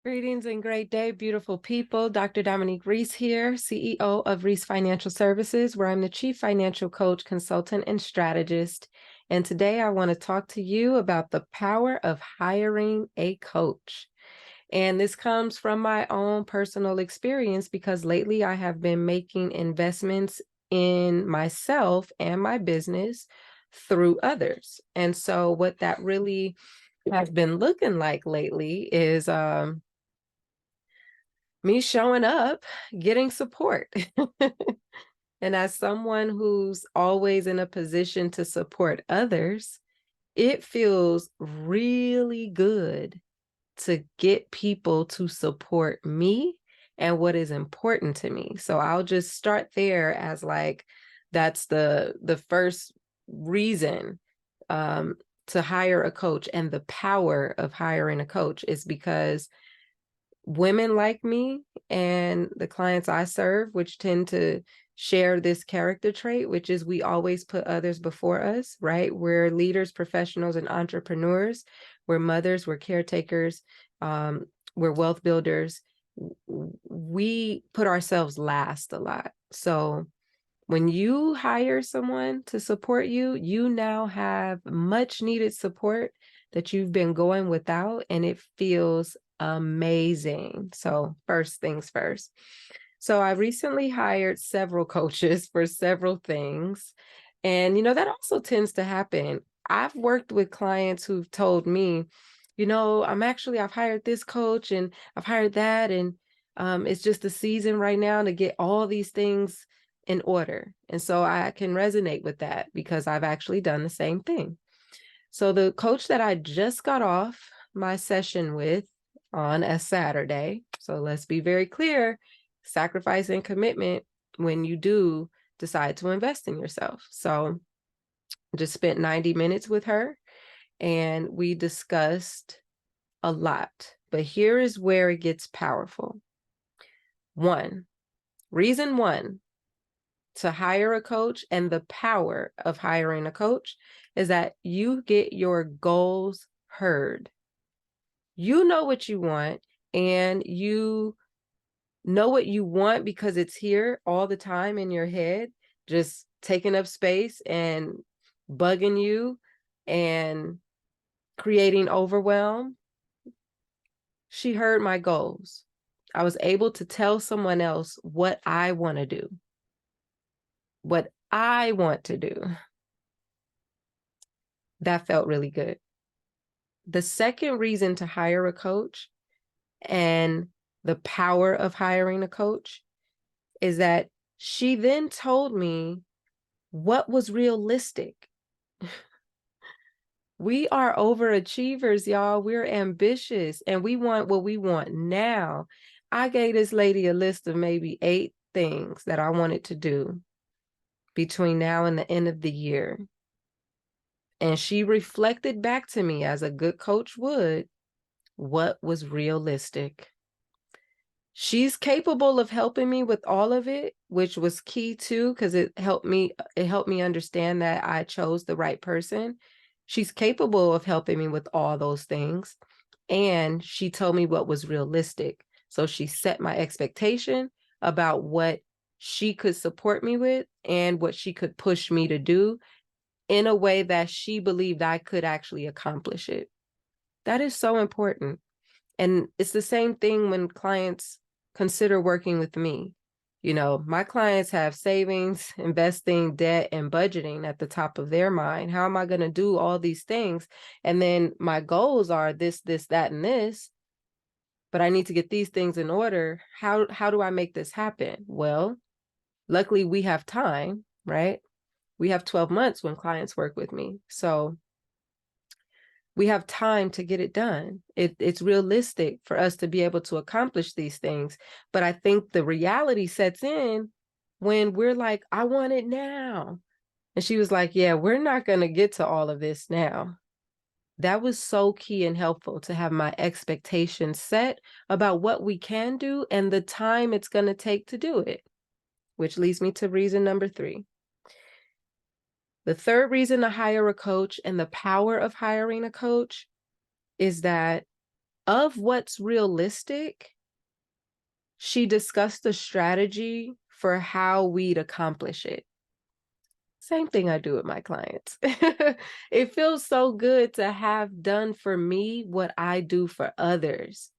Greetings and great day, beautiful people. Dr. Dominique Reese here, CEO of Reese Financial Services, where I'm the Chief Financial Coach, Consultant, and Strategist. And today I want to talk to you about the power of hiring a coach. And this comes from my own personal experience because lately I have been making investments in myself and my business through others. And so what that really has been looking like lately is me showing up, getting support. And as someone who's always in a position to support others, it feels really good to get people to support me and what is important to me. So I'll just start there as like that's the first reason to hire a coach, and the power of hiring a coach is because women like me and the clients I serve, which tend to share this character trait, which is we always put others before us, right? We're leaders, professionals, and entrepreneurs. We're mothers, we're caretakers, we're wealth builders. We put ourselves last a lot. So when you hire someone to support you, you now have much needed support that you've been going without, and it feels amazing. So first things first. So I recently hired several coaches for several things. And, that also tends to happen. I've worked with clients who've told me, I've hired this coach and I've hired that. And it's just the season right now to get all these things in order. And so I can resonate with that because I've actually done the same thing. So the coach that I just got off my session with on a Saturday, so let's be very clear, sacrifice and commitment when you do decide to invest in yourself. So just spent 90 minutes with her and we discussed a lot. But here is where it gets powerful. Reason one to hire a coach and the power of hiring a coach is that you get your goals heard. You know what you want, and you know what you want because it's here all the time in your head, just taking up space and bugging you and creating overwhelm. She heard my goals. I was able to tell someone else what I want to do. What I want to do. That felt really good. The second reason to hire a coach and the power of hiring a coach is that she then told me what was realistic. We are overachievers, y'all. We're ambitious and we want what we want now. I gave this lady a list of maybe 8 things that I wanted to do between now and the end of the year. And she reflected back to me, as a good coach would, what was realistic. She's capable of helping me with all of it, which was key too, because it helped me understand that I chose the right person. She's capable of helping me with all those things. And she told me what was realistic. So she set my expectation about what she could support me with and what she could push me to do in a way that she believed I could actually accomplish it. That is so important. And it's the same thing when clients consider working with me. My clients have savings, investing, debt, and budgeting at the top of their mind. How am I going to do all these things? And then my goals are this, that, and this, but I need to get these things in order. How do I make this happen? Well, luckily we have time, right? We have 12 months when clients work with me. So we have time to get it done. It's realistic for us to be able to accomplish these things. But I think the reality sets in when we're like, I want it now. And she was like, yeah, we're not going to get to all of this now. That was so key and helpful to have my expectations set about what we can do and the time it's going to take to do it, which leads me to reason number 3. The third reason to hire a coach and the power of hiring a coach is that Of what's realistic, she discussed a strategy for how we'd accomplish it. Same thing I do with my clients. It feels so good to have done for me what I do for others.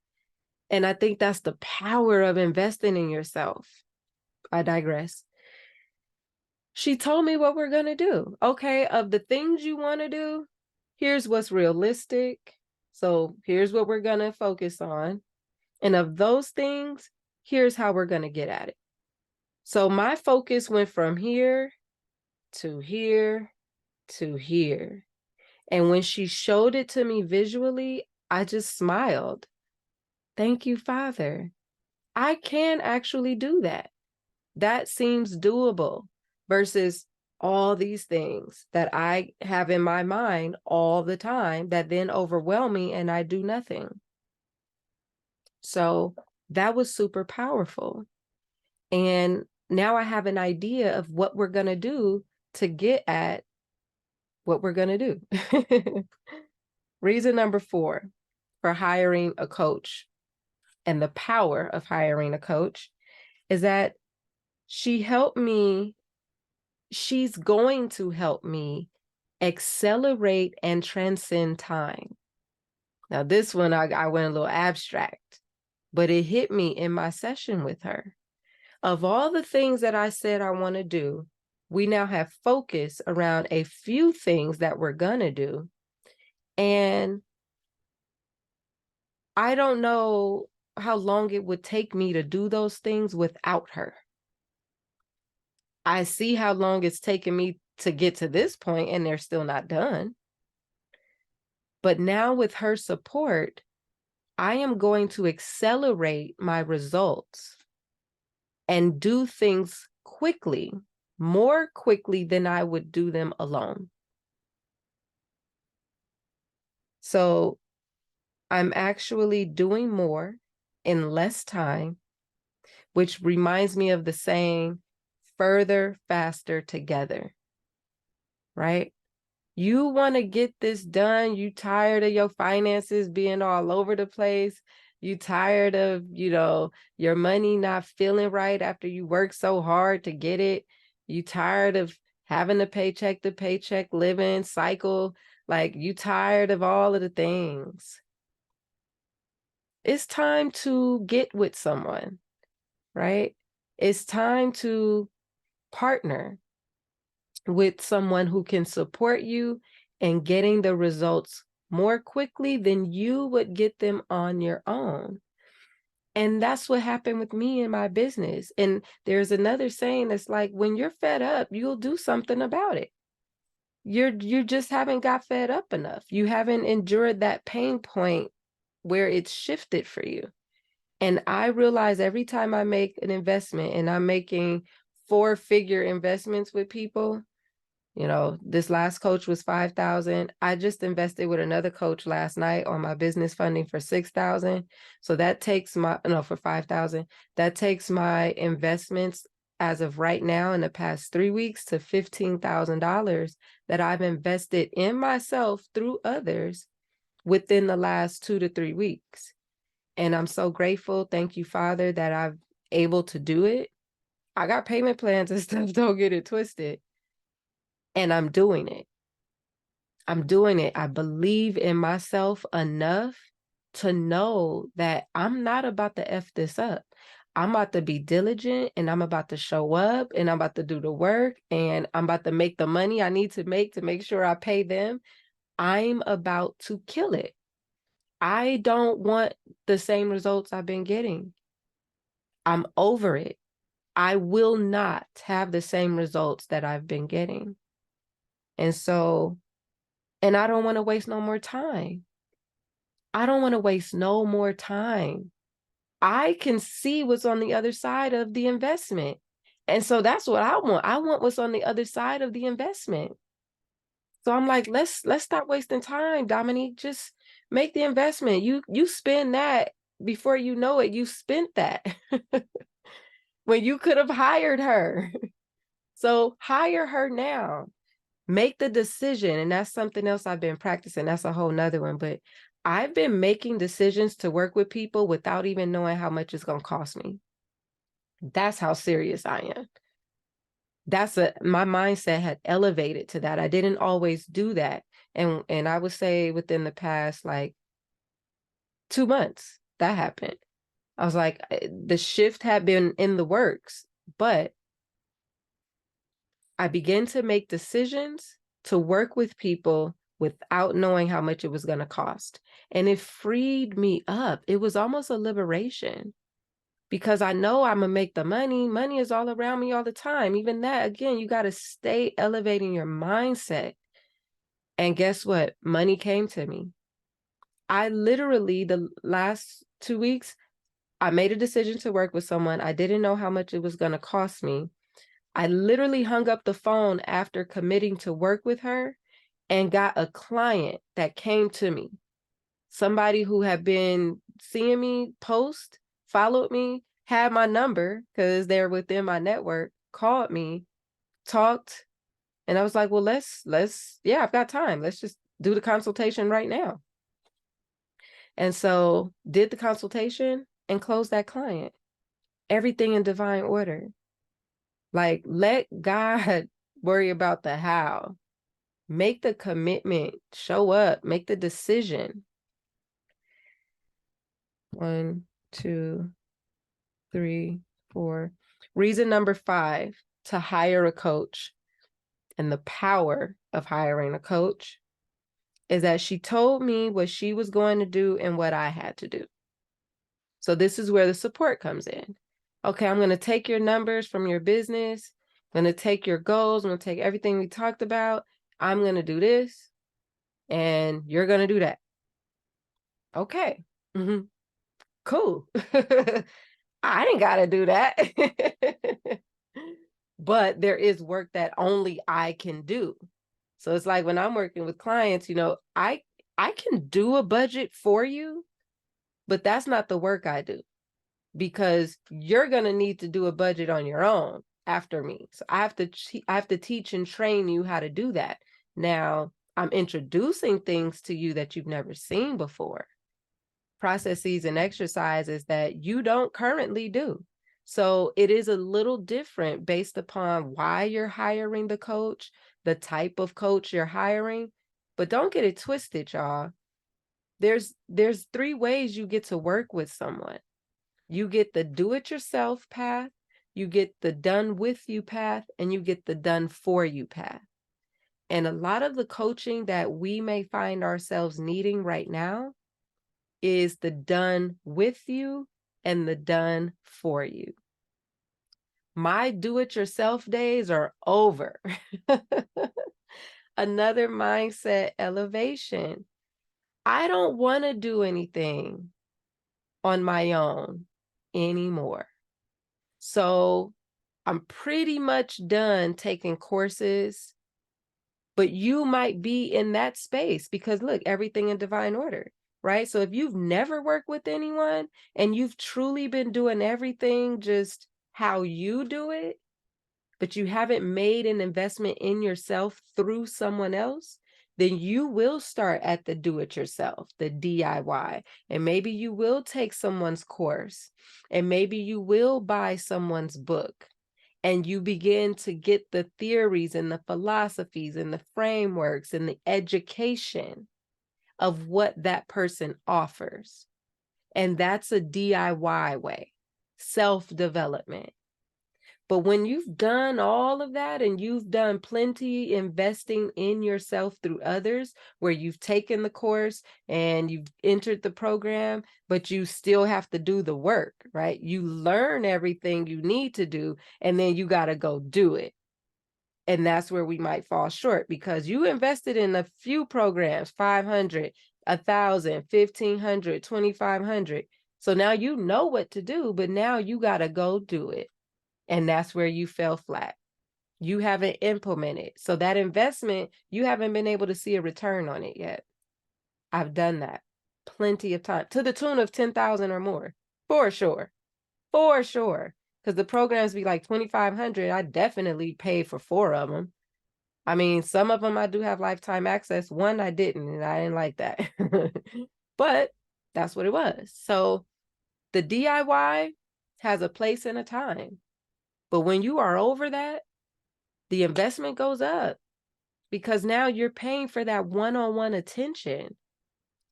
And I think that's the power of investing in yourself. I digress. She told me what we're going to do. Okay, of the things you want to do, here's what's realistic. So here's what we're going to focus on. And of those things, here's how we're going to get at it. So my focus went from here to here to here. And when she showed it to me visually, I just smiled. Thank you, Father. I can actually do that. That seems doable versus all these things that I have in my mind all the time that then overwhelm me and I do nothing. So that was super powerful. And now I have an idea of what we're going to do to get at what we're going to do. Reason number 4 for hiring a coach and the power of hiring a coach is that she's going to help me accelerate and transcend time. Now, this one, I went a little abstract, but it hit me in my session with her. Of all the things that I said I want to do, we now have focus around a few things that we're going to do. And I don't know how long it would take me to do those things without her. I see how long it's taken me to get to this point and they're still not done. But now with her support, I am going to accelerate my results and do things quickly, more quickly than I would do them alone. So I'm actually doing more in less time, which reminds me of the saying, further, faster together, right? You want to get this done. You tired of your finances being all over the place. You tired of, your money not feeling right after you work so hard to get it. You tired of having a paycheck to paycheck living cycle. Like you tired of all of the things. It's time to get with someone, right? It's time to partner with someone who can support you in getting the results more quickly than you would get them on your own. And that's what happened with me in my business. And there's another saying that's like, when you're fed up, you'll do something about it. You just haven't got fed up enough. You haven't endured that pain point where it's shifted for you. And I realize every time I make an investment, and I'm making 4-figure investments with people, this last coach was $5,000. I just invested with another coach last night on my business funding for $6,000. So that takes for $5,000. That takes my investments as of right now in the past 3 weeks to $15,000 that I've invested in myself through others within the last 2 to 3 weeks. And I'm so grateful. Thank you, Father, that I'm able to do it. I got payment plans and stuff. Don't get it twisted. And I'm doing it. I believe in myself enough to know that I'm not about to F this up. I'm about to be diligent and I'm about to show up and I'm about to do the work and I'm about to make the money I need to make sure I pay them. I'm about to kill it. I don't want the same results I've been getting. I'm over it. I will not have the same results that I've been getting. And I don't want to waste no more time. I don't want to waste no more time. I can see what's on the other side of the investment. And so that's what I want. I want what's on the other side of the investment. So I'm like, let's stop wasting time, Dominique. Just make the investment. You spend that before you know it, you spent that when you could have hired her. So hire her now. Make the decision. And that's something else I've been practicing. That's a whole nother one. But I've been making decisions to work with people without even knowing how much it's going to cost me. That's how serious I am. My mindset had elevated to that. I didn't always do that. And I would say within the past, like 2 months, that happened. I was like, the shift had been in the works, but I began to make decisions to work with people without knowing how much it was going to cost. And it freed me up. It was almost a liberation because I know I'm going to make the money. Money is all around me all the time. Even that, again, you got to stay elevating your mindset. And guess what? Money came to me. I literally, the last 2 weeks, I made a decision to work with someone. I didn't know how much it was going to cost me. I literally hung up the phone after committing to work with her and got a client that came to me. Somebody who had been seeing me post, followed me, had my number because they're within my network, called me, talked, and I was like, well, yeah, I've got time. Let's just do the consultation right now. And so did the consultation and closed that client. Everything in divine order. Like, let God worry about the how. Make the commitment, show up, make the decision. 1, 2, 3, 4. Reason number 5 to hire a coach and the power of hiring a coach is that she told me what she was going to do and what I had to do. So this is where the support comes in. Okay, I'm going to take your numbers from your business. I'm going to take your goals. I'm going to take everything we talked about. I'm going to do this and you're going to do that. Okay. Mm-hmm. Cool. I ain't got to do that. But there is work that only I can do. So it's like when I'm working with clients, I can do a budget for you, but that's not the work I do because you're going to need to do a budget on your own after me. So I have to teach and train you how to do that. Now, I'm introducing things to you that you've never seen before. Processes and exercises that you don't currently do. So it is a little different based upon why you're hiring the coach, the type of coach you're hiring. But don't get it twisted, y'all. There's 3 ways you get to work with someone. You get the do-it-yourself path, you get the done-with-you path, and you get the done-for-you path. And a lot of the coaching that we may find ourselves needing right now is the done with you and the done for you. My do-it-yourself days are over. Another mindset elevation. I don't want to do anything on my own anymore. So I'm pretty much done taking courses, but you might be in that space because look, everything in divine order, right? So if you've never worked with anyone and you've truly been doing everything just how you do it, but you haven't made an investment in yourself through someone else, then you will start at the do-it-yourself, the DIY, and maybe you will take someone's course, and maybe you will buy someone's book, and you begin to get the theories and the philosophies and the frameworks and the education of what that person offers. And that's a DIY way, self-development. But when you've done all of that and you've done plenty investing in yourself through others, where you've taken the course and you've entered the program, but you still have to do the work, right? You learn everything you need to do, and then you got to go do it. And that's where we might fall short because you invested in a few programs, 500, 1,000, 1,500, 2,500. So now you know what to do, but now you got to go do it. And that's where you fell flat. You haven't implemented. So that investment, you haven't been able to see a return on it yet. I've done that plenty of time to the tune of 10,000 or more, for sure. For sure. Because the programs be like 2,500. I definitely paid for 4 of them. I mean, some of them I do have lifetime access. One I didn't, and I didn't like that. But that's what it was. So the DIY has a place and a time. But when you are over that, the investment goes up because now you're paying for that one-on-one attention.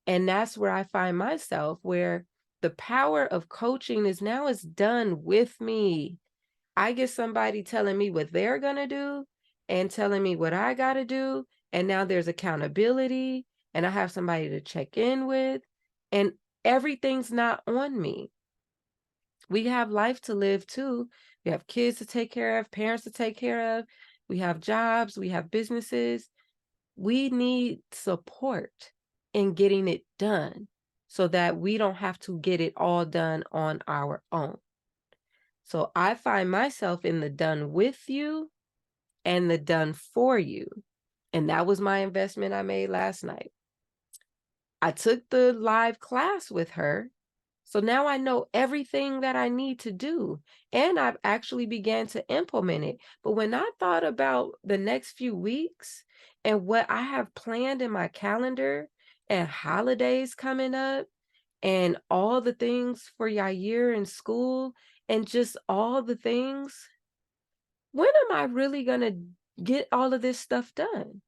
And that's where I find myself, where the power of coaching is now it's done with me. I get somebody telling me what they're going to do and telling me what I got to do. And now there's accountability and I have somebody to check in with, and everything's not on me. We have life to live too. We have kids to take care of, parents to take care of. We have jobs, we have businesses. We need support in getting it done so that we don't have to get it all done on our own. So I find myself in the done with you and the done for you. And that was my investment I made last night. I took the live class with her. So now I know everything that I need to do, and I've actually began to implement it. But when I thought about the next few weeks and what I have planned in my calendar and holidays coming up and all the things for Yair in school and just all the things, when am I really going to get all of this stuff done?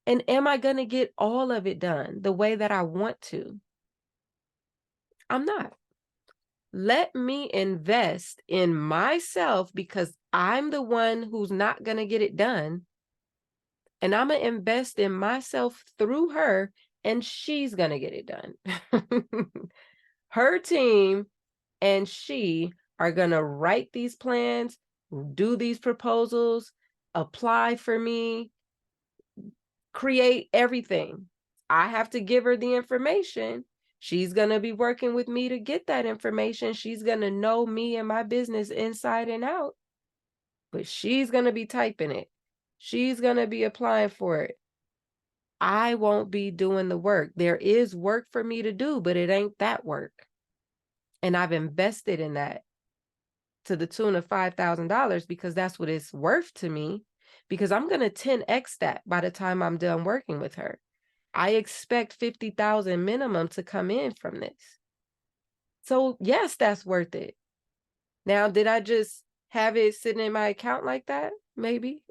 And am I going to get all of it done the way that I want to? I'm not. Let me invest in myself because I'm the one who's not going to get it done. And I'm going to invest in myself through her, and she's going to get it done. Her team and she are going to write these plans, do these proposals, apply for me, create everything. I have to give her the information. She's going to be working with me to get that information. She's going to know me and my business inside and out, but she's going to be typing it. She's going to be applying for it. I won't be doing the work. There is work for me to do, but it ain't that work. And I've invested in that to the tune of $5,000 because that's what it's worth to me, because I'm going to 10x that by the time I'm done working with her. I expect 50,000 minimum to come in from this. So yes, that's worth it. Now, did I just have it sitting in my account like that? Maybe.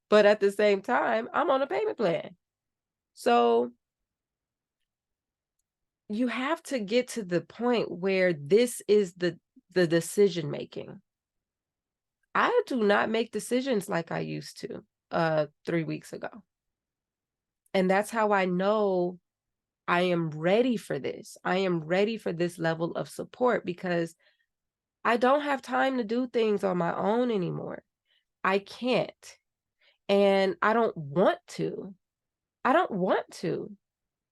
But at the same time, I'm on a payment plan. So you have to get to the point where this is the decision making. I do not make decisions like I used to 3 weeks ago. And that's how I know I am ready for this. I am ready for this level of support because I don't have time to do things on my own anymore. I can't. And I don't want to. I don't want to.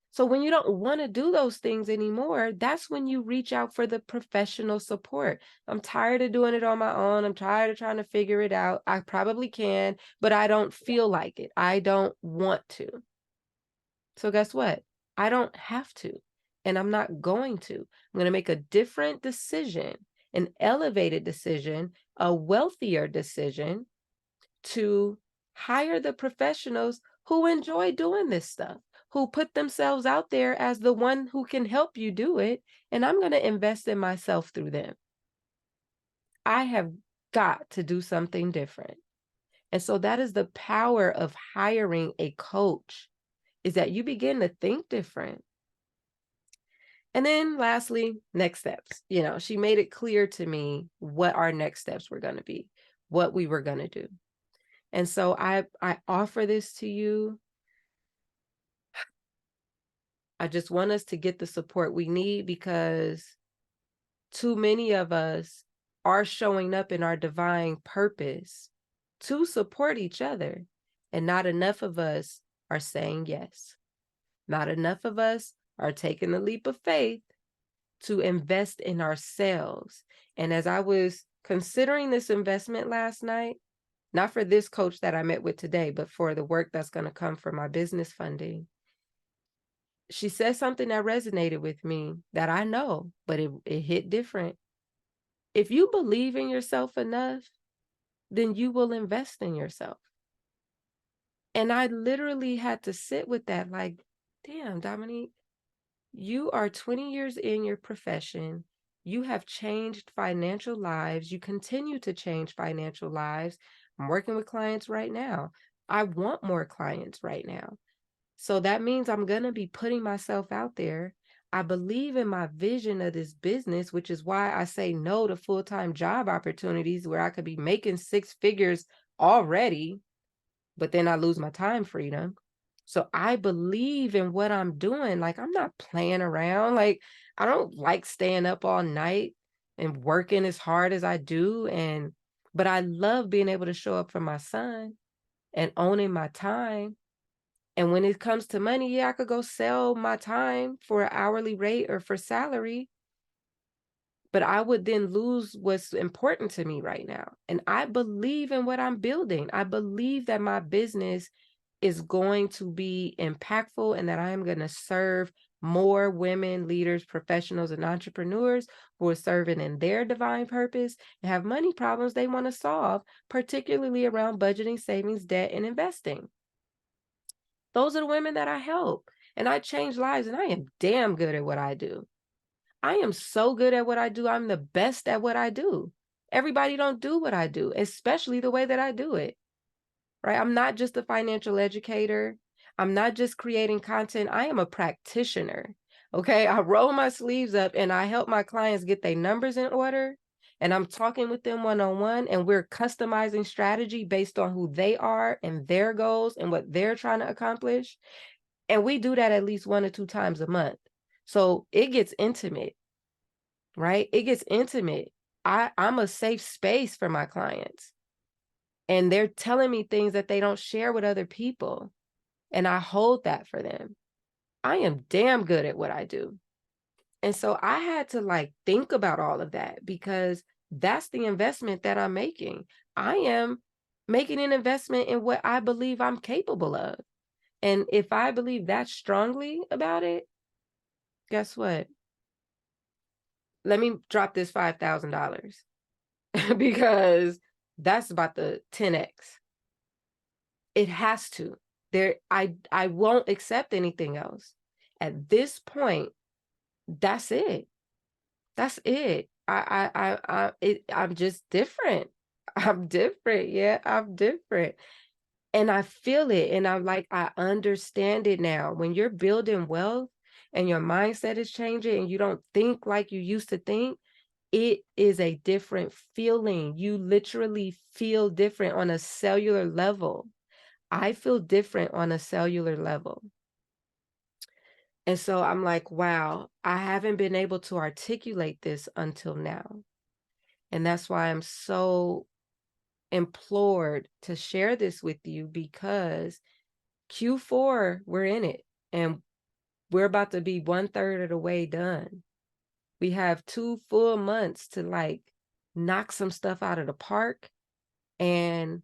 So when you don't want to do those things anymore, that's when you reach out for the professional support. I'm tired of doing it on my own. I'm tired of trying to figure it out. I probably can, but I don't feel like it. I don't want to. So guess what? I don't have to, and I'm not going to. I'm going to make a different decision, an elevated decision, a wealthier decision to hire the professionals who enjoy doing this stuff, who put themselves out there as the one who can help you do it, and I'm going to invest in myself through them. I have got to do something different. And so that is the power of hiring a coach, is that you begin to think different. And then lastly, next steps. She made it clear to me what our next steps were going to be, what we were going to do. And so I offer this to you. I just want us to get the support we need, because too many of us are showing up in our divine purpose to support each other, and not enough of us are saying yes. Not enough of us are taking the leap of faith to invest in ourselves. And as I was considering this investment last night, not for this coach that I met with today, but for the work that's going to come for my business funding, she said something that resonated with me that I know, but it hit different. If you believe in yourself enough, then you will invest in yourself. And I literally had to sit with that, like, damn, Dominique, You are 20 years in your profession. You have changed financial lives. You continue to change financial lives. I'm working with clients right now. I want more clients right now. So that means I'm going to be putting myself out there. I believe in my vision of this business, which is why I say no to full-time job opportunities where I could be making six figures already, but then I lose my time freedom. So I believe in what I'm doing. Like, I'm not playing around. Like, I don't like staying up all night and working as hard as I do. But I love being able to show up for my son and owning my time. And when it comes to money, yeah, I could go sell my time for an hourly rate or for salary, but I would then lose what's important to me right now. And I believe in what I'm building. I believe that my business is going to be impactful and that I am going to serve more women, leaders, professionals, and entrepreneurs who are serving in their divine purpose and have money problems they want to solve, particularly around budgeting, savings, debt, and investing. Those are the women that I help. And I change lives, and I am damn good at what I do. I am so good at what I do. I'm the best at what I do. Everybody don't do what I do, especially the way that I do it, right? I'm not just a financial educator. I'm not just creating content. I am a practitioner. Okay. I roll my sleeves up and I help my clients get their numbers in order. And I'm talking with them one-on-one, and we're customizing strategy based on who they are and their goals and what they're trying to accomplish. And we do that at least 1 or 2 times a month. So it gets intimate, right? It gets intimate. I'm a safe space for my clients. And they're telling me things that they don't share with other people. And I hold that for them. I am damn good at what I do. And so I had to like think about all of that because that's the investment that I'm making. I am making an investment in what I believe I'm capable of. And if I believe that strongly about it, guess what? Let me drop this $5,000 because that's about the 10x. It has to. I won't accept anything else. At this point, that's it. That's it. I'm just different. I'm different. Yeah, I'm different. And I feel it. And I'm like, I understand it now. When you're building wealth and your mindset is changing and you don't think like you used to think, it is a different feeling. You literally feel different on a cellular level. I feel different on a cellular level. And so I'm like, wow, I haven't been able to articulate this until now. And that's why I'm so implored to share this with you, because Q4, we're in it and we're about to be 1/3 of the way done. We have 2 full months to like knock some stuff out of the park and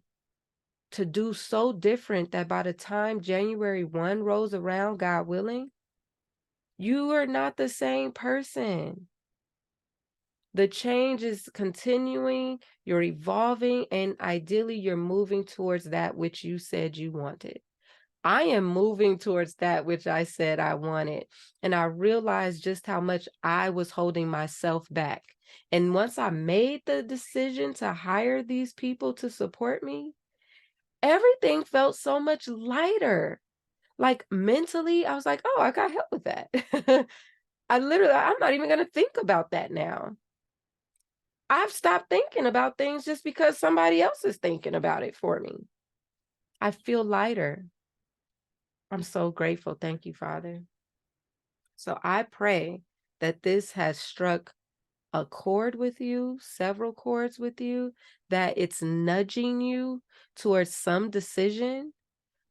to do so different that by the time January 1 rolls around, God willing, you are not the same person. The change is continuing, you're evolving, and ideally you're moving towards that which you said you wanted. I am moving towards that which I said I wanted. And I realized just how much I was holding myself back. And once I made the decision to hire these people to support me, everything felt so much lighter. Like mentally, I was like, oh, I got help with that. I'm not even going to think about that now. I've stopped thinking about things just because somebody else is thinking about it for me. I feel lighter. I'm so grateful. Thank you, Father. So I pray that this has struck a chord with you, several chords with you, that it's nudging you towards some decision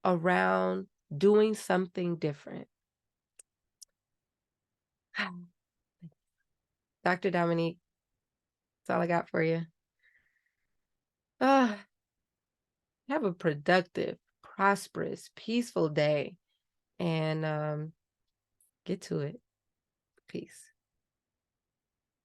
around doing something different. Dr. Dominique, that's all I got for you. Have a productive, prosperous, peaceful day, and get to it. Peace.